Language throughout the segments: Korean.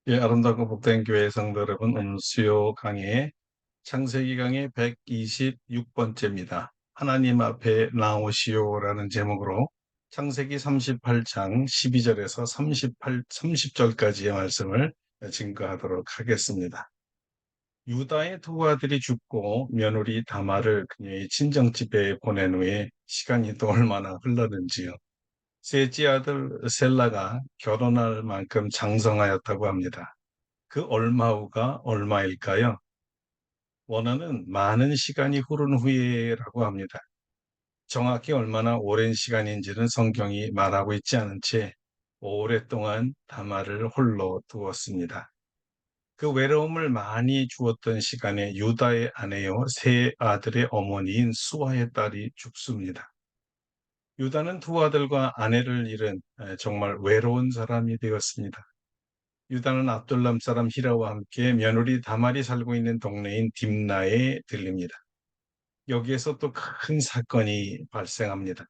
예, 아름답고 복된 교회 성도 여러분, 오늘 수요 강의 창세기 강의 126번째입니다. 하나님 앞에 나오시오라는 제목으로 창세기 38장 12절에서 30절까지의 말씀을 증거하도록 하겠습니다. 유다의 두 아들이 죽고 며느리 다말을 그녀의 친정집에 보낸 후에 시간이 또 얼마나 흘렀는지요. 셋째 아들 셀라가 결혼할 만큼 장성하였다고 합니다. 그 얼마 후가 얼마일까요? 원어는 많은 시간이 흐른 후에라고 합니다. 정확히 얼마나 오랜 시간인지는 성경이 말하고 있지 않은 채 오랫동안 다말을 홀로 두었습니다. 그 외로움을 많이 주었던 시간에 유다의 아내요 세 아들의 어머니인 수아의 딸이 죽습니다. 유다는 두 아들과 아내를 잃은 정말 외로운 사람이 되었습니다. 유다는 압둘람 사람 히라와 함께 며느리 다말이 살고 있는 동네인 딥나에 들립니다. 여기에서 또 큰 사건이 발생합니다.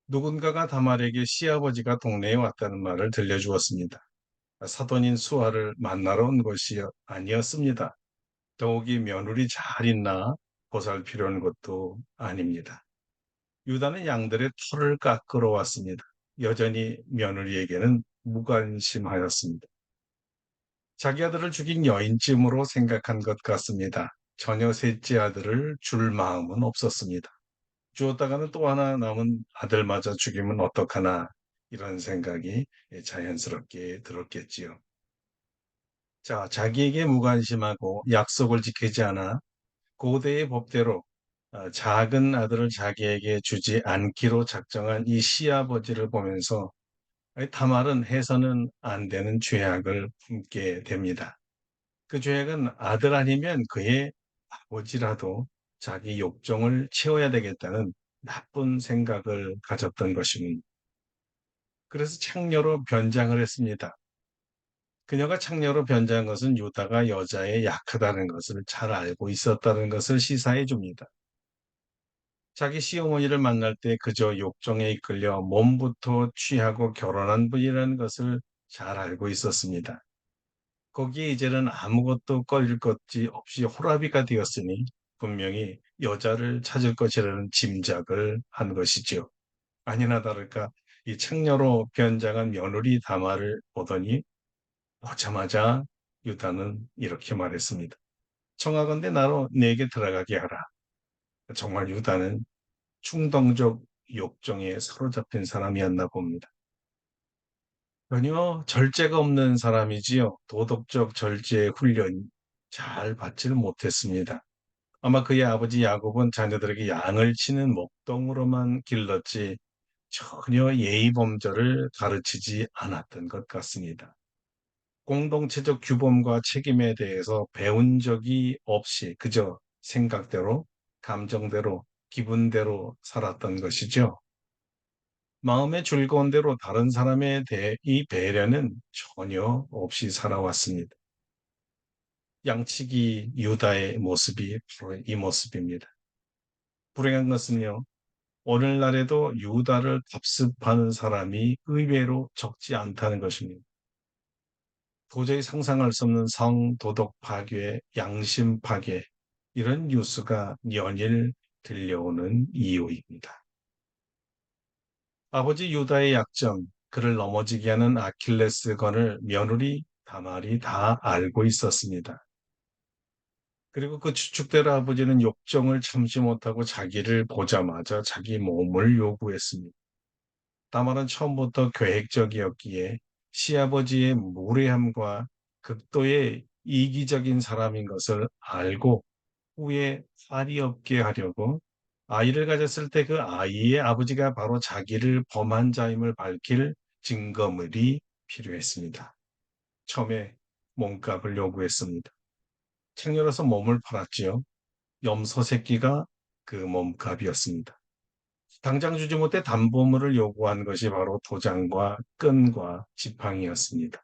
누군가가 다말에게 시아버지가 동네에 왔다는 말을 들려주었습니다. 사돈인 수아를 만나러 온 것이 아니었습니다. 더욱이 며느리 잘 있나 보살피려는 것도 아닙니다. 유다는 양들의 털을 깎으러 왔습니다. 여전히 며느리에게는 무관심하였습니다. 자기 아들을 죽인 여인쯤으로 생각한 것 같습니다. 전혀 셋째 아들을 줄 마음은 없었습니다. 주었다가는 또 하나 남은 아들마저 죽이면 어떡하나 이런 생각이 자연스럽게 들었겠지요. 자, 자기에게 무관심하고 약속을 지키지 않아 고대의 법대로 작은 아들을 자기에게 주지 않기로 작정한 이 시아버지를 보면서 다말은 해서는 안 되는 죄악을 품게 됩니다. 그 죄악은 아들 아니면 그의 아버지라도 자기 욕정을 채워야 되겠다는 나쁜 생각을 가졌던 것입니다. 그래서 창녀로 변장을 했습니다. 그녀가 창녀로 변장한 것은 유다가 여자에 약하다는 것을 잘 알고 있었다는 것을 시사해 줍니다. 자기 시어머니를 만날 때 그저 욕정에 이끌려 몸부터 취하고 결혼한 분이라는 것을 잘 알고 있었습니다. 거기에 이제는 아무것도 꺼릴 것이 없이 호라비가 되었으니 분명히 여자를 찾을 것이라는 짐작을 한 것이지요. 아니나 다를까 이 창녀로 변장한 며느리 다말을 보더니 보자마자 유다는 이렇게 말했습니다. 청하건대 나로 내게 들어가게 하라. 정말 유다는 충동적 욕정에 사로잡힌 사람이었나 봅니다. 전혀 절제가 없는 사람이지요. 도덕적 절제 훈련 잘 받지를 못했습니다. 아마 그의 아버지 야곱은 자녀들에게 양을 치는 목동으로만 길렀지 전혀 예의 범절을 가르치지 않았던 것 같습니다. 공동체적 규범과 책임에 대해서 배운 적이 없이 그저 생각대로, 감정대로, 기분대로 살았던 것이죠. 마음의 즐거운 대로 다른 사람에 대해 이 배려는 전혀 없이 살아왔습니다. 양치기 유다의 모습이 바로 이 모습입니다. 불행한 것은요, 오늘날에도 유다를 답습하는 사람이 의외로 적지 않다는 것입니다. 도저히 상상할 수 없는 성도덕 파괴, 양심 파괴, 이런 뉴스가 연일 들려오는 이유입니다. 아버지 유다의 약점, 그를 넘어지게 하는 아킬레스건을 며느리 다말이 다 알고 있었습니다. 그리고 그 추측대로 아버지는 욕정을 참지 못하고 자기를 보자마자 자기 몸을 요구했습니다. 다말은 처음부터 계획적이었기에 시아버지의 무례함과 극도의 이기적인 사람인 것을 알고 후에 살이 없게 하려고 아이를 가졌을 때 그 아이의 아버지가 바로 자기를 범한 자임을 밝힐 증거물이 필요했습니다. 처음에 몸값을 요구했습니다. 창녀로서 몸을 팔았지요. 염소 새끼가 그 몸값이었습니다. 당장 주지 못해 담보물을 요구한 것이 바로 도장과 끈과 지팡이였습니다.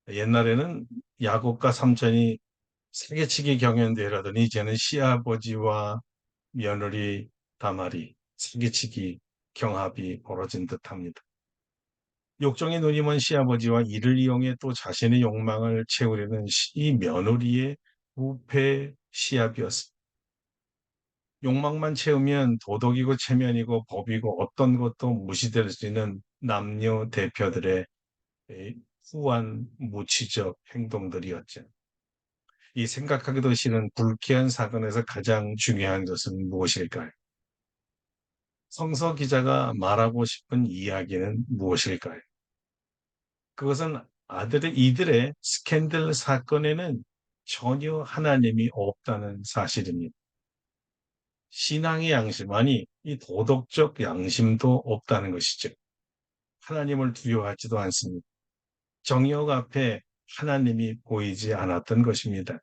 옛날에는 야곱과 삼촌이 사기치기 경연대회라더니 이제는 시아버지와 며느리 다말이 사기치기 경합이 벌어진 듯합니다. 욕정의 눈이 먼 시아버지와 이를 이용해 또 자신의 욕망을 채우려는 이 며느리의 부패 시합이었습니다. 욕망만 채우면 도덕이고 체면이고 법이고 어떤 것도 무시될 수 있는 남녀 대표들의 후한 무치적 행동들이었죠. 이 생각하기도 싫은 불쾌한 사건에서 가장 중요한 것은 무엇일까요? 성서 기자가 말하고 싶은 이야기는 무엇일까요? 그것은 이들의 스캔들 사건에는 전혀 하나님이 없다는 사실입니다. 신앙의 양심, 아니, 이 도덕적 양심도 없다는 것이죠. 하나님을 두려워하지도 않습니다. 정역 앞에 하나님이 보이지 않았던 것입니다.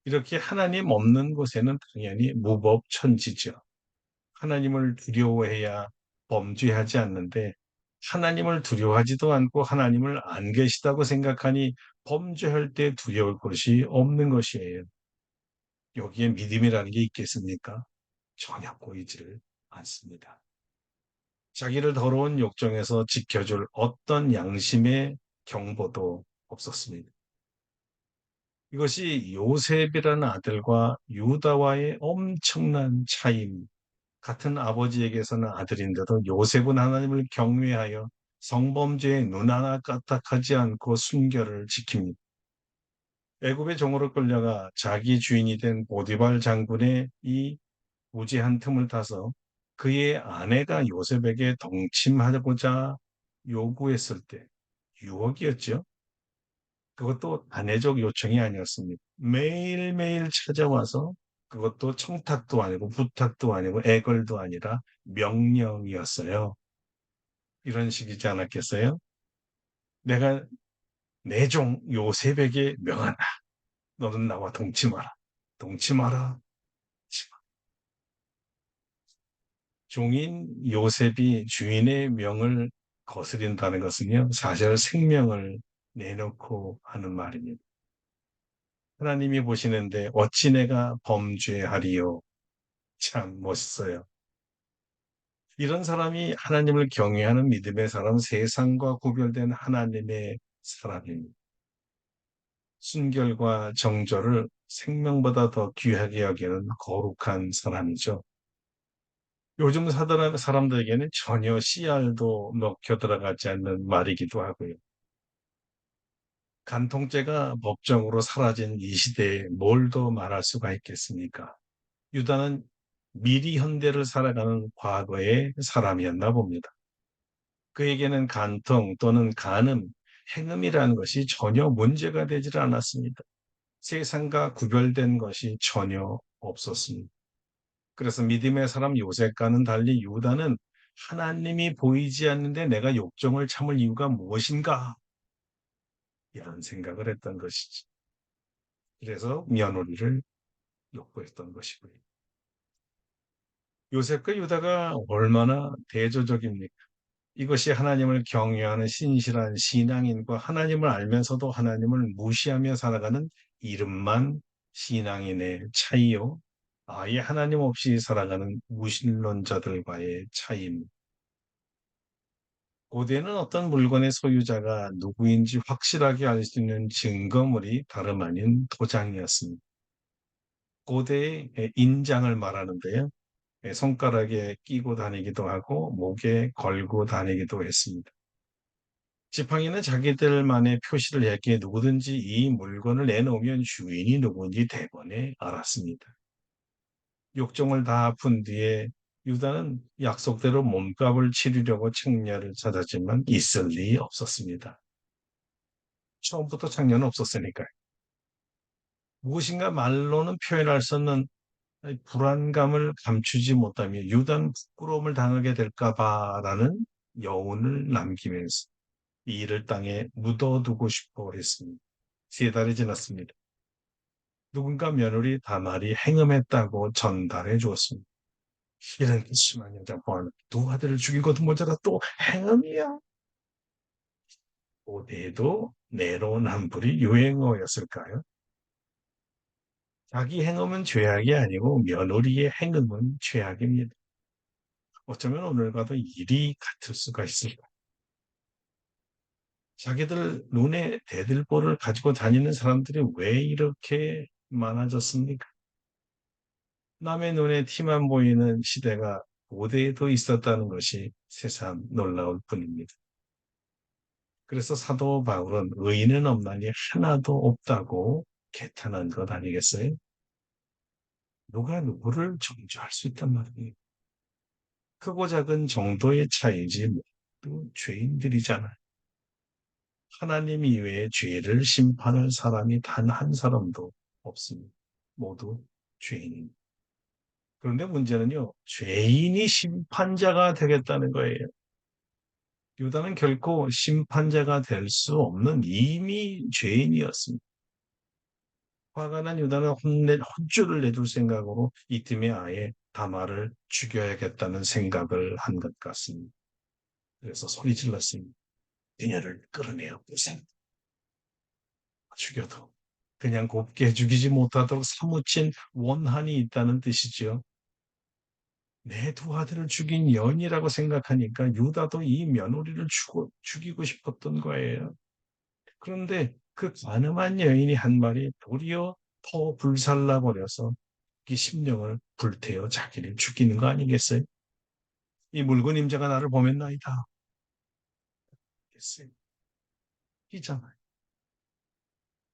이렇게 하나님 없는 곳에는 당연히 무법천지죠. 하나님을 두려워해야 범죄하지 않는데 하나님을 두려워하지도 않고 하나님을 안 계시다고 생각하니 범죄할 때 두려울 것이 없는 것이에요. 여기에 믿음이라는 게 있겠습니까? 전혀 보이지를 않습니다. 자기를 더러운 욕정에서 지켜줄 어떤 양심의 경보도 없었습니다. 이것이 요셉이라는 아들과 유다와의 엄청난 차이입니다. 같은 아버지에게서는 아들인데도 요셉은 하나님을 경외하여 성범죄에 눈 하나 까딱하지 않고 순결을 지킵니다. 애굽의 종으로 끌려가 자기 주인이 된 보디발 장군의 이 무지한 틈을 타서 그의 아내가 요셉에게 동침하고자 요구했을 때 유혹이었죠. 그것도 아내적 요청이 아니었습니다. 매일매일 찾아와서 그것도 청탁도 아니고 부탁도 아니고 애걸도 아니라 명령이었어요. 이런 식이지 않았겠어요? 내가 내 종 요셉에게 명한다. 너는 나와 동침하라. 동침하라. 종인 요셉이 주인의 명을 거스린다는 것은요, 사실 생명을 내놓고 하는 말입니다. 하나님이 보시는데 어찌 내가 범죄하리요? 참 멋있어요. 이런 사람이 하나님을 경외하는 믿음의 사람, 세상과 구별된 하나님의 사람입니다. 순결과 정절을 생명보다 더 귀하게 여기는 거룩한 사람이죠. 요즘 사람들에게는 전혀 씨알도 먹혀 들어가지 않는 말이기도 하고요. 간통죄가 법정으로 사라진 이 시대에 뭘 더 말할 수가 있겠습니까? 유다는 미리 현대를 살아가는 과거의 사람이었나 봅니다. 그에게는 간통 또는 간음, 행음이라는 것이 전혀 문제가 되질 않았습니다. 세상과 구별된 것이 전혀 없었습니다. 그래서 믿음의 사람 요셉과는 달리 유다는 하나님이 보이지 않는데 내가 욕정을 참을 이유가 무엇인가? 이런 생각을 했던 것이지. 그래서 며느리를 욕구했던 것이고요. 요셉과 유다가 얼마나 대조적입니까? 이것이 하나님을 경외하는 신실한 신앙인과 하나님을 알면서도 하나님을 무시하며 살아가는 이름만 신앙인의 차이요. 아예 하나님 없이 살아가는 무신론자들과의 차이입니다. 고대는 어떤 물건의 소유자가 누구인지 확실하게 알 수 있는 증거물이 다름 아닌 도장이었습니다. 고대의 인장을 말하는데요. 손가락에 끼고 다니기도 하고 목에 걸고 다니기도 했습니다. 지팡이는 자기들만의 표시를 했기에 누구든지 이 물건을 내놓으면 주인이 누구인지 대번에 알았습니다. 욕정을 다 푼 뒤에 유다는 약속대로 몸값을 치르려고 책녀를 찾았지만 있을 리 없었습니다. 처음부터 창녀는 없었으니까요. 무엇인가 말로는 표현할 수 없는 불안감을 감추지 못하며 유다는 부끄러움을 당하게 될까 봐라는 여운을 남기면서 이 일을 땅에 묻어두고 싶어 했습니다. 3달이 지났습니다. 누군가 며느리 다말이 행음했다고 전달해 주었습니다. 이런 심한 여자 보아는 두 아들을 죽이고도 모자라 또 행음이야. 고대도 내로남불이 유행어였을까요? 자기 행음은 죄악이 아니고 며느리의 행음은 죄악입니다. 어쩌면 오늘과도 일이 같을 수가 있을까? 자기들 눈에 대들보를 가지고 다니는 사람들이 왜 이렇게 많아졌습니까? 남의 눈에 티만 보이는 시대가 고대에도 있었다는 것이 새삼 놀라울 뿐입니다. 그래서 사도 바울은 의인은 없나니 하나도 없다고 개탄한 것 아니겠어요? 누가 누구를 정죄할 수 있단 말이에요. 크고 작은 정도의 차이지 모두 죄인들이잖아요. 하나님 이외에 죄를 심판할 사람이 단 한 사람도 없습니다. 모두 죄인입니다. 그런데 문제는요, 죄인이 심판자가 되겠다는 거예요. 유다는 결코 심판자가 될 수 없는 이미 죄인이었습니다. 화가 난 유다는 혼쭐을 내줄 생각으로 이듬해 아예 다말을 죽여야겠다는 생각을 한 것 같습니다. 그래서 소리 질렀습니다. 그녀를 끌어내어 보세요. 죽여도 그냥 곱게 죽이지 못하도록 사무친 원한이 있다는 뜻이죠. 내 두 아들을 죽인 연이라고 생각하니까 유다도 이 며느리를 죽이고 싶었던 거예요. 그런데 그 간음한 여인이 한 말이 도리어 더 불살라 버려서 이 심령을 불태워 자기를 죽이는 거 아니겠어요? 이 묽은 임자가 나를 보면나이다. 겠어요. 이잖아요.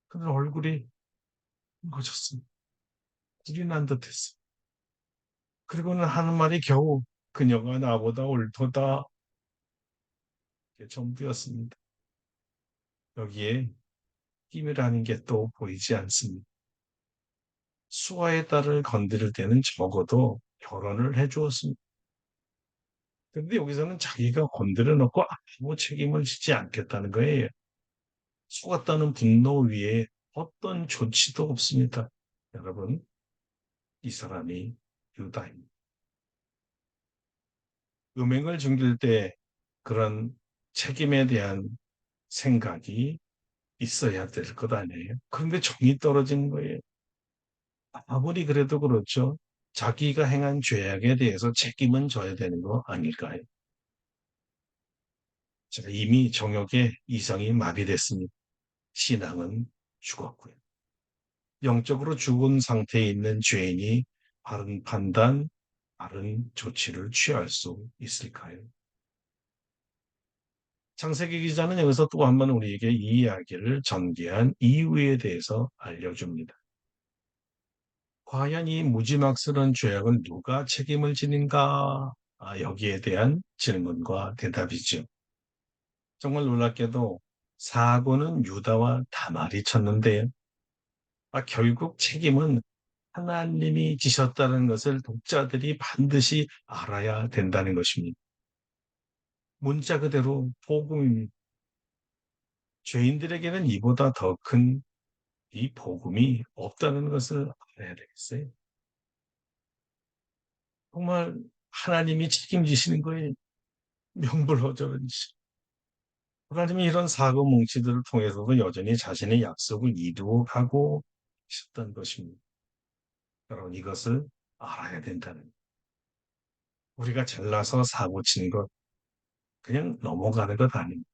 그는 얼굴이 붉어졌습니다. 불이 난 듯했어요. 그리고는 하는 말이 겨우 그녀가 나보다 옳도다. 이게 전부였습니다. 여기에 힘이라는 게 또 보이지 않습니다. 수아의 딸을 건드릴 때는 적어도 결혼을 해주었습니다. 그런데 여기서는 자기가 건드려 놓고 아무 책임을 지지 않겠다는 거예요. 속았다는 분노 위에 어떤 조치도 없습니다. 여러분, 이 사람이 유다입니다. 음행을 중길 때 그런 책임에 대한 생각이 있어야 될 것 아니에요. 그런데 정이 떨어지는 거예요. 아무리 그래도 그렇죠. 자기가 행한 죄악에 대해서 책임은 져야 되는 거 아닐까요? 제가 이미 정욕의 이성이 마비됐습니다. 신앙은 죽었고요. 영적으로 죽은 상태에 있는 죄인이 바른 판단, 바른 조치를 취할 수 있을까요? 창세기 기자는 여기서 또 한 번 우리에게 이 이야기를 전개한 이유에 대해서 알려줍니다. 과연 이 무지막스러운 죄악을 누가 책임을 지는가? 여기에 대한 질문과 대답이죠. 정말 놀랍게도 사고는 유다와 다말이 쳤는데요. 결국 책임은 하나님이 지셨다는 것을 독자들이 반드시 알아야 된다는 것입니다. 문자 그대로 복음입니다. 죄인들에게는 이보다 더 큰 이 복음이 없다는 것을 알아야 되겠어요. 정말 하나님이 책임지시는 거예요. 명불허전이지. 하나님이 이런 사고 뭉치들을 통해서도 여전히 자신의 약속을 이루어가고 있었던 것입니다. 여러분 이것을 알아야 된다는 우리가 잘나서 사고 치는 것 그냥 넘어가는 것 아닙니다.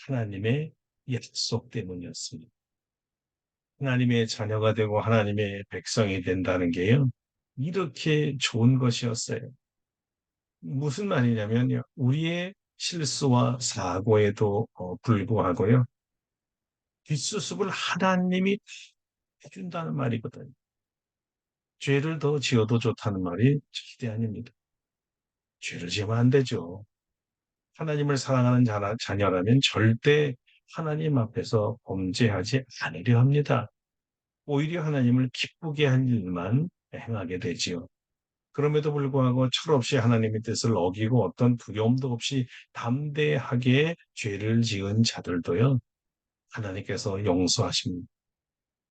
하나님의 약속 때문이었습니다. 하나님의 자녀가 되고 하나님의 백성이 된다는 게요. 이렇게 좋은 것이었어요. 무슨 말이냐면요. 우리의 실수와 사고에도 불구하고요. 뒷수습을 하나님이 해준다는 말이거든요. 죄를 더 지어도 좋다는 말이 절대 아닙니다. 죄를 지으면 안 되죠. 하나님을 사랑하는 자녀라면 절대 하나님 앞에서 범죄하지 않으려 합니다. 오히려 하나님을 기쁘게 할 일만 행하게 되지요. 그럼에도 불구하고 철없이 하나님의 뜻을 어기고 어떤 두려움도 없이 담대하게 죄를 지은 자들도요, 하나님께서 용서하십니다.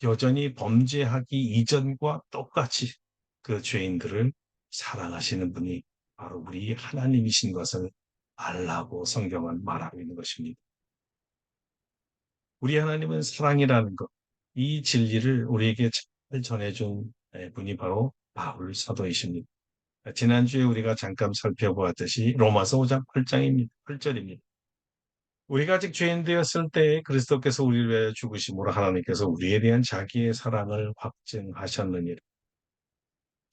여전히 범죄하기 이전과 똑같이 그 죄인들을 사랑하시는 분이 바로 우리 하나님이신 것을 알라고 성경은 말하고 있는 것입니다. 우리 하나님은 사랑이라는 것, 이 진리를 우리에게 잘 전해준 분이 바로 바울 사도이십니다. 지난주에 우리가 잠깐 살펴보았듯이 로마서 5장 8장입니다. 8절입니다. 우리가 아직 죄인 되었을 때 그리스도께서 우리를 위하여 죽으심으로 하나님께서 우리에 대한 자기의 사랑을 확증하셨느니라.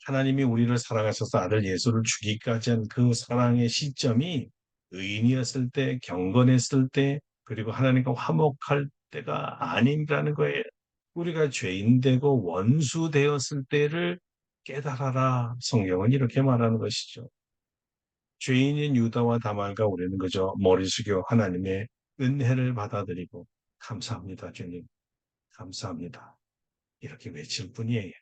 하나님이 우리를 사랑하셔서 아들 예수를 주기까지 한 그 사랑의 시점이 의인이었을 때, 경건했을 때, 그리고 하나님과 화목할 때가 아니라는 거예요. 우리가 죄인 되고 원수 되었을 때를 깨달아라. 성경은 이렇게 말하는 것이죠. 죄인인 유다와 다말과 우리는 그저 머리 숙여 하나님의 은혜를 받아들이고 감사합니다, 주님. 감사합니다. 이렇게 외칠 뿐이에요.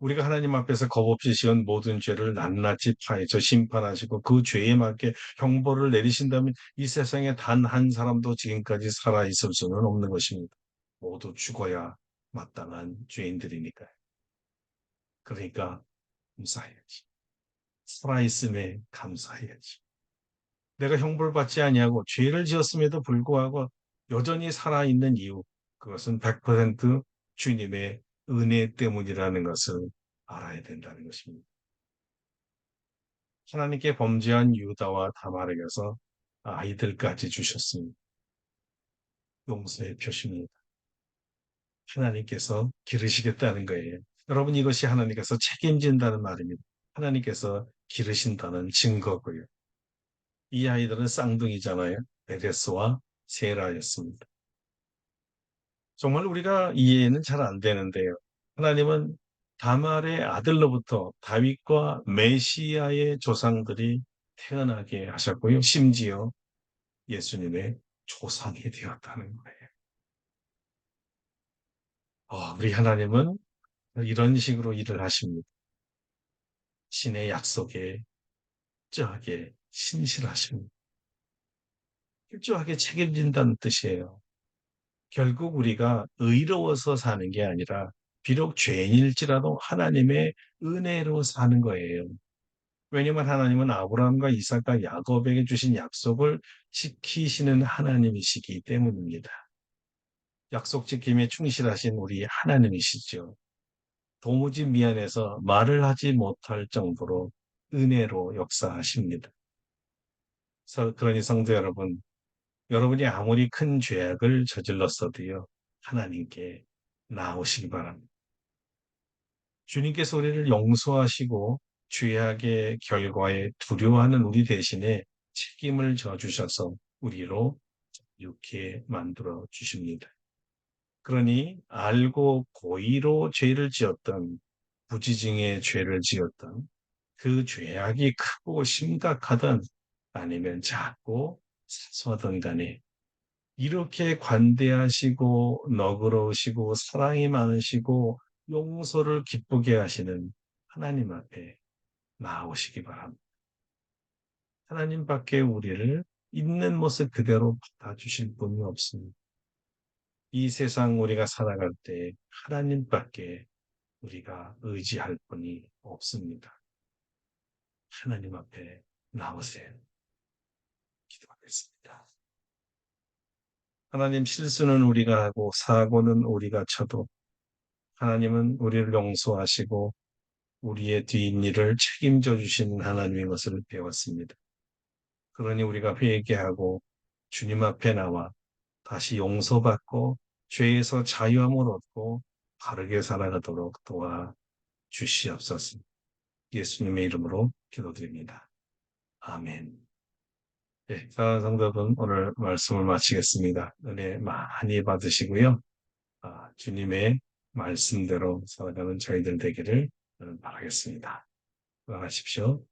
우리가 하나님 앞에서 겁없이 지은 모든 죄를 낱낱이 파헤쳐 심판하시고 그 죄에 맞게 형벌을 내리신다면 이 세상에 단 한 사람도 지금까지 살아 있을 수는 없는 것입니다. 모두 죽어야 마땅한 죄인들이니까요. 그러니까 감사해야지. 살아있음에 감사해야지. 내가 형벌받지 아니하고 죄를 지었음에도 불구하고 여전히 살아있는 이유, 그것은 100% 주님의 은혜 때문이라는 것을 알아야 된다는 것입니다. 하나님께 범죄한 유다와 다말에게서 아이들까지 주셨습니다. 용서의 표시입니다. 하나님께서 기르시겠다는 거예요. 여러분 이것이 하나님께서 책임진다는 말입니다. 하나님께서 기르신다는 증거고요. 이 아이들은 쌍둥이잖아요. 베레스와 세라였습니다. 정말 우리가 이해는 잘 안 되는데요. 하나님은 다말의 아들로부터 다윗과 메시아의 조상들이 태어나게 하셨고요. 심지어 예수님의 조상이 되었다는 거예요. 우리 하나님은 이런 식으로 일을 하십니다. 신의 약속에 철저하게 신실하십니다. 철저하게 책임진다는 뜻이에요. 결국 우리가 의로워서 사는 게 아니라 비록 죄인일지라도 하나님의 은혜로 사는 거예요. 왜냐하면 하나님은 아브라함과 이삭과 야곱에게 주신 약속을 지키시는 하나님이시기 때문입니다. 약속 지킴에 충실하신 우리 하나님이시죠. 도무지 미안해서 말을 하지 못할 정도로 은혜로 역사하십니다. 그러니 성도 여러분, 여러분이 아무리 큰 죄악을 저질렀어도요, 하나님께 나오시기 바랍니다. 주님께서 우리를 용서하시고 죄악의 결과에 두려워하는 우리 대신에 책임을 져주셔서 우리로 이렇게 만들어 주십니다. 그러니 알고 고의로 죄를 지었던 부지중에 죄를 지었던 그 죄악이 크고 심각하든 아니면 작고 사소하든 간에 이렇게 관대하시고 너그러우시고 사랑이 많으시고 용서를 기쁘게 하시는 하나님 앞에 나오시기 바랍니다. 하나님밖에 우리를 있는 모습 그대로 받아주실 분이 없습니다. 이 세상 우리가 살아갈 때 하나님밖에 우리가 의지할 분이 없습니다. 하나님 앞에 나오세요. 기도하겠습니다. 하나님 실수는 우리가 하고 사고는 우리가 쳐도 하나님은 우리를 용서하시고 우리의 뒷일을 책임져 주시는 하나님의 것을 배웠습니다. 그러니 우리가 회개하고 주님 앞에 나와 다시 용서받고 죄에서 자유함을 얻고 바르게 살아가도록 도와 주시옵소서. 예수님의 이름으로 기도드립니다. 아멘. 네, 사랑하는 성도분 오늘 말씀을 마치겠습니다. 은혜 많이 받으시고요. 주님의 말씀대로 살아가는 저희들 되기를 바라겠습니다. 건강하십시오.